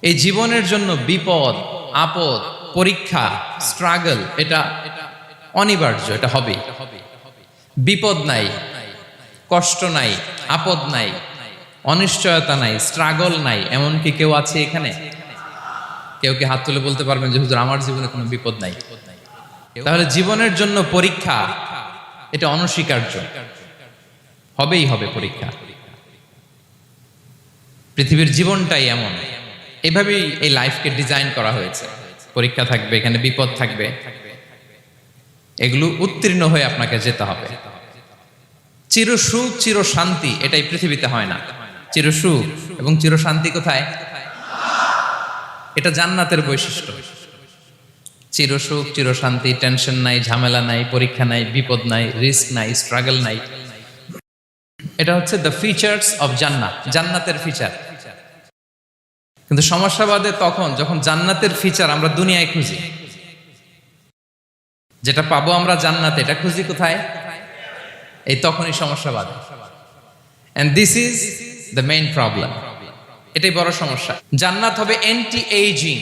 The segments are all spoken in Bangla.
এই জীবনের জন্য বিপদ, আপদ, পরীক্ষা, স্ট্রাগল এটা অনিবার্য, এটা হবে। বিপদ নাই, কষ্ট নাই, আপদ নাই, অনিশ্চয়তা নাই, স্ট্রাগল নাই, এমনকি কেউ আছে এখানে? কেউ কি হাত তুলে বলতে পারবেন যে হুজুর আমার জীবনে কোনো বিপদ নাই? তাহলে জীবনের জন্য পরীক্ষা এটা অনস্বীকার্য, হবেই হবে পরীক্ষা। পৃথিবীর জীবনটাই এমন, এভাবেই এই লাইফকে ডিজাইন করা হয়েছে। পরীক্ষা থাকবে, এখানে বিপদ থাকবে, এগুলো উত্তীর্ণ হয়ে আপনাকে যেতে হবে। চিরসুখ চিরশান্তি এটাই পৃথিবীতে হয় না। চিরসুখ এবং চিরশান্তি কোথায়? এটা জান্নাতের বৈশিষ্ট্য। চিরসুখ চিরশান্তি, টেনশন নাই, ঝামেলা নাই, পরীক্ষা নাই, বিপদ নাই, রিস্ক নাই, স্ট্রাগল নাই, এটা হচ্ছে দ্য ফিচার্স অফ জান্নাত, জান্নাতের ফিচার। কিন্তু সমস্যা বাদে তখন যখন জান্নাতের ফিচার আমরা দুনিয়ায় খুঁজি, যেটা পাবো আমরা জান্নাতে, এটা খুঁজি কোথায়? এই তখনই সমস্যা বাদে। And this is the main problem, এটাই বড় সমস্যা। জান্নাত হবে অ্যান্টি এইজিং,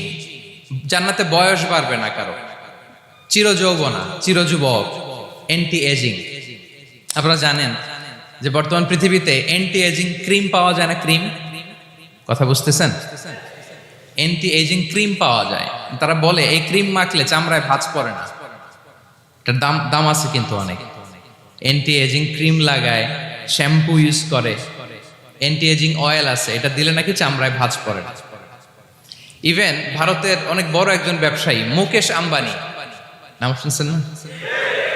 জান্নাতে বয়স বাড়বে না কারো, চিরযৌবনা, চিরযুবক, অ্যান্টি এজিং। আপনারা জানেন যে বর্তমান পৃথিবীতে অ্যান্টি এজিং ক্রিম পাওয়া যায় না? ক্রিম, কথা বুঝতেছেন? অ্যান্টি এজিং ক্রিম পাওয়া যায়। তারা বলে এই ক্রিম মাখলে চামড়ায় ভাঁজ পড়ে না। এটার দাম আছে কিন্তু অনেক। অ্যান্টি এজিং ক্রিম লাগায়, শ্যাম্পু ইউজ করে, অ্যান্টি এজিং অয়েল আছে, এটা দিলে নাকি চামড়ায় ভাঁজ পড়ে না। ইভেন ভারতের অনেক বড় একজন ব্যবসায়ী মুকেশ আম্বানি, নাম শুনছেন না?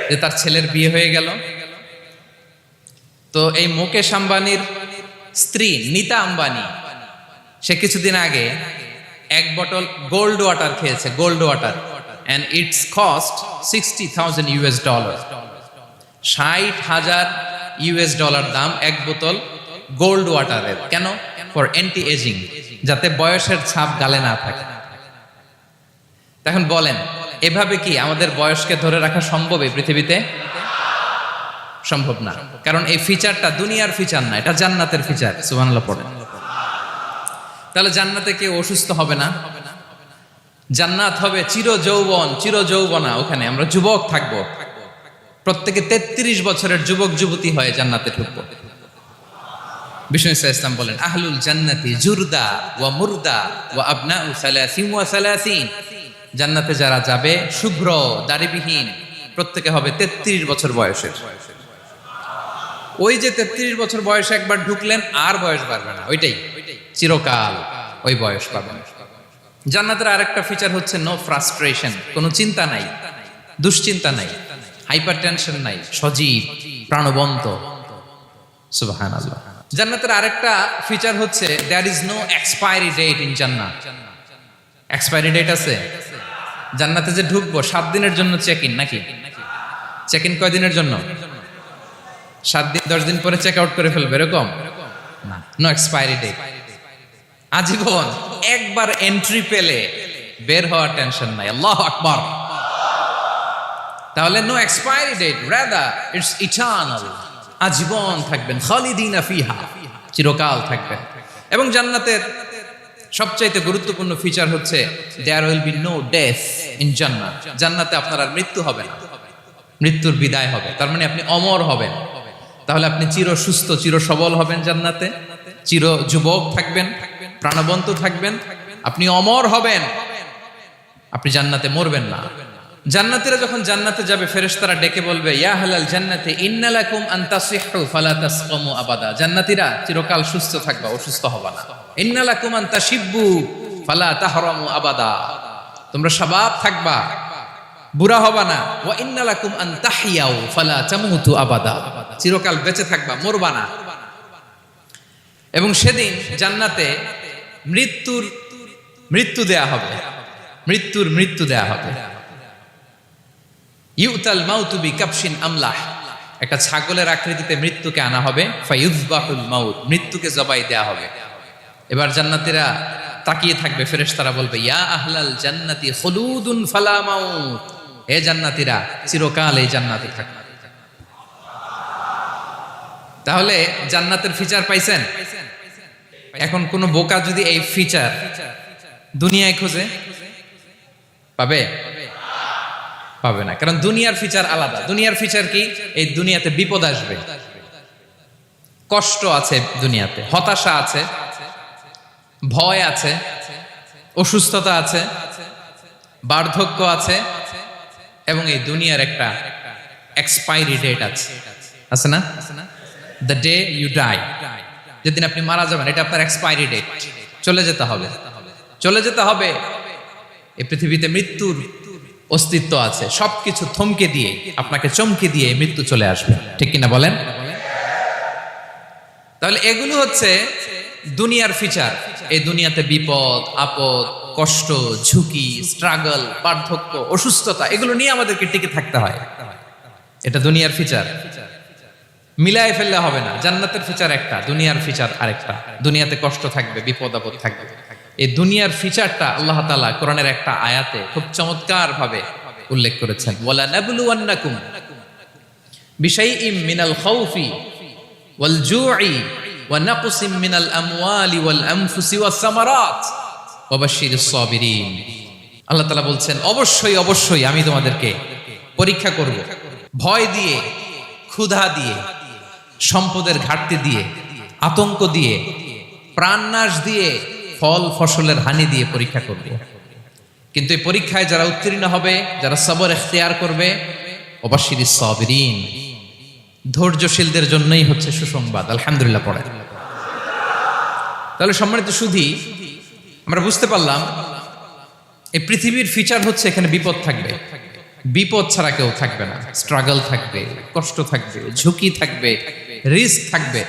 যে তার ছেলের বিয়ে হয়ে গেল, তো এই মুকেশ আম্বানির স্ত্রী নীতা আম্বানি, সে কিছুদিন আগে এক বোতল গোল্ড ওয়াটার খেয়েছে, gold water, and it's cost $60,000। $60,000 দাম এক বোতল গোল্ড ওয়াটারের। কেন? ফর অ্যান্টি এজিং, যাতে বয়সের ছাপ গালে না থাকে। এখন বলেন, এভাবে কি আমাদের বয়সকে ধরে রাখা সম্ভব এই পৃথিবীতে? সম্ভব না, কারণ এই ফিচারটা দুনিয়ার ফিচার না, এটা জান্নাতের ফিচার। সুবহানাল্লাহ পড়েন। তাহলে জান্নাতে কেউ অসুস্থ হবে না, জান্নাত হবে চির যৌবন, চির যৌবনা। ওখানে আমরা যুবক থাকবো, প্রত্যেকে 33 বছরের যুবক যুবতী হয়ে জান্নাতে ঢুকবো। বিষ্ণু ইসলাম বলেন, আহলুল জান্নাতি জুরদা ওয়া মুরদা ওয়া আবনাউ সালাসিন ওয়া সালাসিন। জান্নাতে যারা যাবে শুভ্র দাড়িবিহীন, প্রত্যেকে হবে 33 বছর বয়সের। ওই যে 33 বছর বয়সে একবার ঢুকলেন, আর বয়স বাড়বে না, ওইটাই চিরকাল ওই বয়স পাবেন। জান্নাতের আরেকটা ফিচার হচ্ছে নো ফ্রাস্ট্রেশন, কোনো চিন্তা নাই, দুশ্চিন্তা নাই, হাইপার টেনশন নাই, সজীব প্রাণবন্ত। সুবহানাল্লাহ। জান্নাতের আরেকটা ফিচার হচ্ছে there is no expiry date in Jannat. Expiry date আছে? জান্নাতে যে ঢুকবো 7 দিনের জন্য চেক ইন, নাকি? চেক ইন কয় দিনের জন্য? 7 দিন, 10 দিন পরে চেক আউট করে ফেলবে, এরকম না। নো এক্সপায়ারি ডেট, আজীবন। একবার এন্ট্রি পেলে বের হওয়ার টেনশন নাই। আল্লাহু আকবার। তাহলে no expiry date, rather it's eternal, আজীবন থাকবেন, খালিদিনা ফিহা, চিরকাল থাকবেন। এবং জান্নাতের সবচাইতে গুরুত্বপূর্ণ ফিচার হচ্ছে there will be no death in Jannat. জান্নাতে আপনার আর মৃত্যু হবে না, মৃত্যুর বিদায় হবে। তার মানে আপনি অমর হবেন। তাহলে আপনি চির সুস্থ, চির সবল হবেন জান্নাতে, চির যুবক থাকবেন, প্রাণবন্ত থাকবেন, আপনি অমর হবেন, আপনি জান্নাতে মরবেন না। জান্নাতীরা যখন জান্নাতে যাবে, ফেরেশতারা ডেকে বলবে, ইয়া আহলাল জান্নাতি ইন্না লাকুম আন তাসিহু ফালা তাসকামু আবাদা। জান্নাতীরা চিরকাল সুস্থ থাকবা, অসুস্থ হবা না। ইন্না লাকুম আন তাশিব্বু ফালা তাহরামু আবাদা, তোমরা শাবাব থাকবা, বুড়া হবা না। ওয়া ইন্না লাকুম আন তাহইয়াউ ফালা তামুতু আবাদা, চিরকাল বেঁচে থাকবা, মরবা না। এবং সেদিন জান্নাতে মৃত্যু দেয়া হবে, মৃত্যু দেয়া হবে। ইউতাল মাউতু বিকাবশিন আমলাহ, একটা ছাগলের আকৃতিতে মৃত্যুকে আনা হবে। ফায়ুযবাহুল মাউত, মৃত্যুকে জবাই দেয়া হবে। এবার জান্নাতীরা তাকিয়ে থাকবে, ফেরেশতারা বলবে, ইয়া আহলাল জান্নাতি খুলুদুন ফালা মাউত, হে জান্নাতীরা চিরকাল এই জান্নাতে থাকবে। তাহলে জান্নাতের ফিচার পাইছেন। এখন কোন বোকা যদি এই ফিচার দুনিয়ায় খোঁজে পাবে? পাবে না, কারণ দুনিয়ার ফিচার আলাদা। দুনিয়ার ফিচার কি? এই দুনিয়াতে বিপদ আসবে, কষ্ট আছে দুনিয়াতে, হতাশা আছে, ভয় আছে, অসুস্থতা আছে, বার্ধক্য আছে, এবং এই দুনিয়ার একটা এক্সপায়ারি ডেট আছে, আছে না? দ্য ডে ইউ ডাই, যেদিন আপনি মারা যাবেন, এটা আপনার এক্সপায়ারি ডেট, চলে যেতে হবে, চলে যেতে হবে। এই পৃথিবীতে মৃত্যুর অস্তিত্ব আছে, সবকিছু থমকে দিয়ে, আপনাকে চমকে দিয়ে মৃত্যু চলে আসবে, ঠিক কিনা বলেন? তাহলে এগুলো হচ্ছে দুনিয়ার ফিচার। এই দুনিয়াতে বিপদ আপদ, কষ্ট, ঝুঁকি, স্ট্রাগল, বার্ধক্য, অসুস্থতা, এগুলো নিয়ে আমাদেরকে টিকে থাকতে হয়। এটা দুনিয়ার ফিচার, মিলায় ফেললে হবে না। জান্নাতের ফিচার একটা, দুনিয়ার ফিচার আরেকটা। দুনিয়াতে কষ্ট থাকবে, বিপদ আপদ থাকবে। এই দুনিয়ার ফিচারটা আল্লাহ তাআলা কোরআনের একটা আয়াতে খুব চমৎকার ভাবে উল্লেখ করেছেন। ওয়ালা নাবলুওয়ান্নাকুম বিশাইইম মিনাল খাউফি ওয়াল জুই ওয়া নাকসিম মিনাল আমওয়ালি ওয়াল আনফুসি ওয়াস সামারাত ওয়া বাশশিরিস সাবিরিন। আল্লাহ তাআলা বলছেন, অবশ্যই অবশ্যই আমি তোমাদেরকে পরীক্ষা করব, ভয় দিয়ে, ক্ষুধা দিয়ে, সম্পদের ঘাটতি দিয়ে, আতঙ্ক দিয়ে, প্রাণনাশ দিয়ে, ফল ফসলের হানি দিয়ে পরীক্ষা করব। কিন্তু এই পরীক্ষায় যারা উত্তীর্ণ হবে, যারা সবর ইখতিয়ার করবে, ওয়াবাশশিরিস সাবিরিন, ধৈর্যশীলদের জন্যই হচ্ছে সুসংবাদ। আলহামদুলিল্লাহ পড়ে। তাহলে সম্মানিত সুধী, আমরা বুঝতে পারলাম এই পৃথিবীর ফিচার হচ্ছে এখানে বিপদ থাকবে, বিপদ ছাড়া কেউ থাকবে না। স্ট্রাগল থাকবে, কষ্ট থাকবে, ঝুঁকি থাকবে, রিস্ক থাকবে,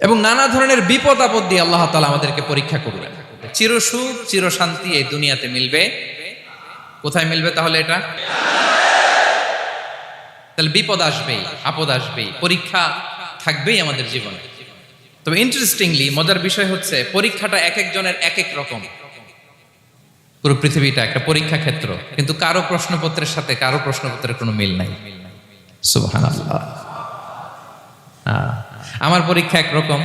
এবং নানা ধরনের বিপদ আপদ দিয়ে আল্লাহ তাআলা আমাদেরকে পরীক্ষা করবেন। চিরসুখ চিরশান্তি এই দুনিয়াতে মিলবে। কোথায় মিলবে তাহলে এটা? তাহলে বিপদ আসবেই, আপদ আসবেই, পরীক্ষা থাকবেই আমাদের জীবনে। তবে ইন্টারেস্টিংলি মজার বিষয় হচ্ছে পরীক্ষাটা এক একজনের এক এক রকম। পুরো পৃথিবীটা একটা পরীক্ষা ক্ষেত্র, কিন্তু কারো প্রশ্নপত্রের সাথে কারো প্রশ্নপত্রের কোনো মিল নাই। সুবহানাল্লাহ। আমার পরীক্ষা একরকম,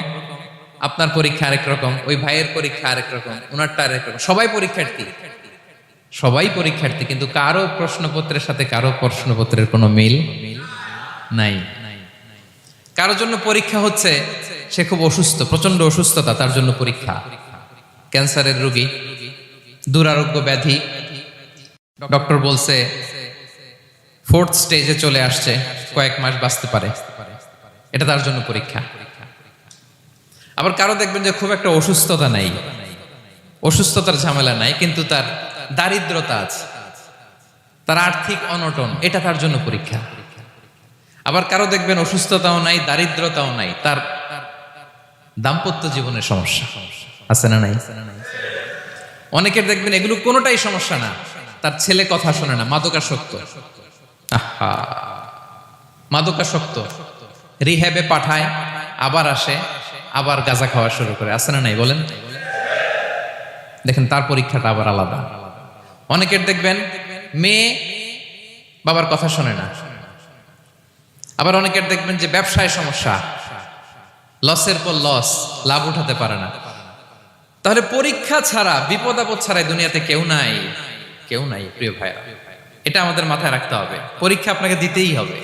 আপনার পরীক্ষা আরেক রকম, ওই ভাইয়ের পরীক্ষা আরেক রকম, ওনারটা আরেক রকম। সবাই পরীক্ষার্থী, সবাই পরীক্ষার্থী, কিন্তু কারো প্রশ্নপত্রের সাথে কারো প্রশ্নপত্রের কোনো মিল নাই। কারো জন্য পরীক্ষা হচ্ছে সে খুব অসুস্থ, প্রচন্ড অসুস্থতা, তার জন্য পরীক্ষা। ক্যান্সারের রোগী, দুরারোগ্য ব্যাধি, ডক্টর বলছে 4th স্টেজে চলে আসছে, কয়েক মাস বাঁচতে পারে, এটা তার জন্য পরীক্ষা। আবার কারো দেখবেন যে খুব একটা অসুস্থতা নাই, অসুস্থতার ঝামেলা নাই, কিন্তু তার দারিদ্রতা আছে, তার আর্থিক অনটন, এটা তার জন্য পরীক্ষা। আবার কারো দেখবেন অসুস্থতাও নাই, দারিদ্রতাও নাই, তার দাম্পত্য জীবনের সমস্যা আছে না নাই? অনেকের দেখবেন এগুলো কোনোটাই সমস্যা না, তার ছেলে কথা শোনে না, মাদকাসক্ত। আহা, মাদকাসক্ত, রিহ্যাবে পাঠায়, আবার আসে, আবার গাঁজা খাওয়া শুরু করে, আছে না নাই বলেন? দেখেন তার পরীক্ষাটা আবার আলাদা। অনেকের দেখবেন মেয়ে বাবার কথা শোনে না। আবার অনেকের দেখবেন যে ব্যবসায় সমস্যা, লসের পর লস, লাভ উঠাতে পারে না। তাহলে পরীক্ষা ছাড়া, বিপদ আপদ ছাড়া দুনিয়াতে কেউ নাই, কেউ নাই প্রিয় ভাইরা। এটা আমাদের মাথায় রাখতে হবে। পরীক্ষা আপনাকে দিতেই হবে,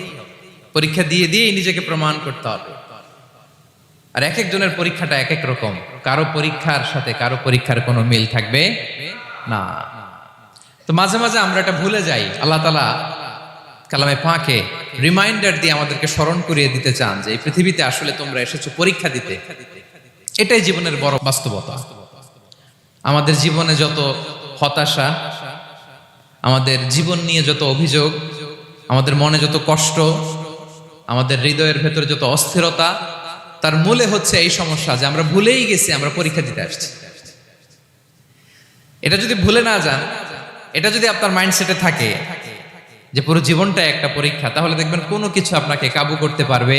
পরীক্ষা দিয়ে দিয়েই নিজেকে প্রমাণ করতে হবে। আর এক একজনের পরীক্ষাটা এক এক রকম, কারো পরীক্ষার সাথে কারো পরীক্ষার কোনো মিল থাকবে না। তো মাঝে মাঝে আমরা এটা ভুলে যাই। আল্লাহ তাআলা কালামে পাকে রিমাইন্ডার দিয়ে আমাদেরকে স্মরণ করিয়ে দিতে চান যে এই পৃথিবীতে আসলে তোমরা এসেছো পরীক্ষা দিতে। এটাই জীবনের বড় বাস্তবতা। আমাদের জীবনে যত হতাশা, আমাদের জীবন নিয়ে যত অভিযোগ, আমাদের মনে যত কষ্ট, আমাদের হৃদয়ের ভেতরে যত অস্থিরতা, তার মূলে হচ্ছে এই সমস্যা যে আমরা ভুলেই গেছি আমরা পরীক্ষা দিতে আসছি। এটা যদি ভুলে না যান, এটা যদি আপনার মাইন্ডসেটে থাকে যে পুরো জীবনটা একটা পরীক্ষা, তাহলে দেখবেন কোনো কিছু আপনাকে কাবু করতে পারবে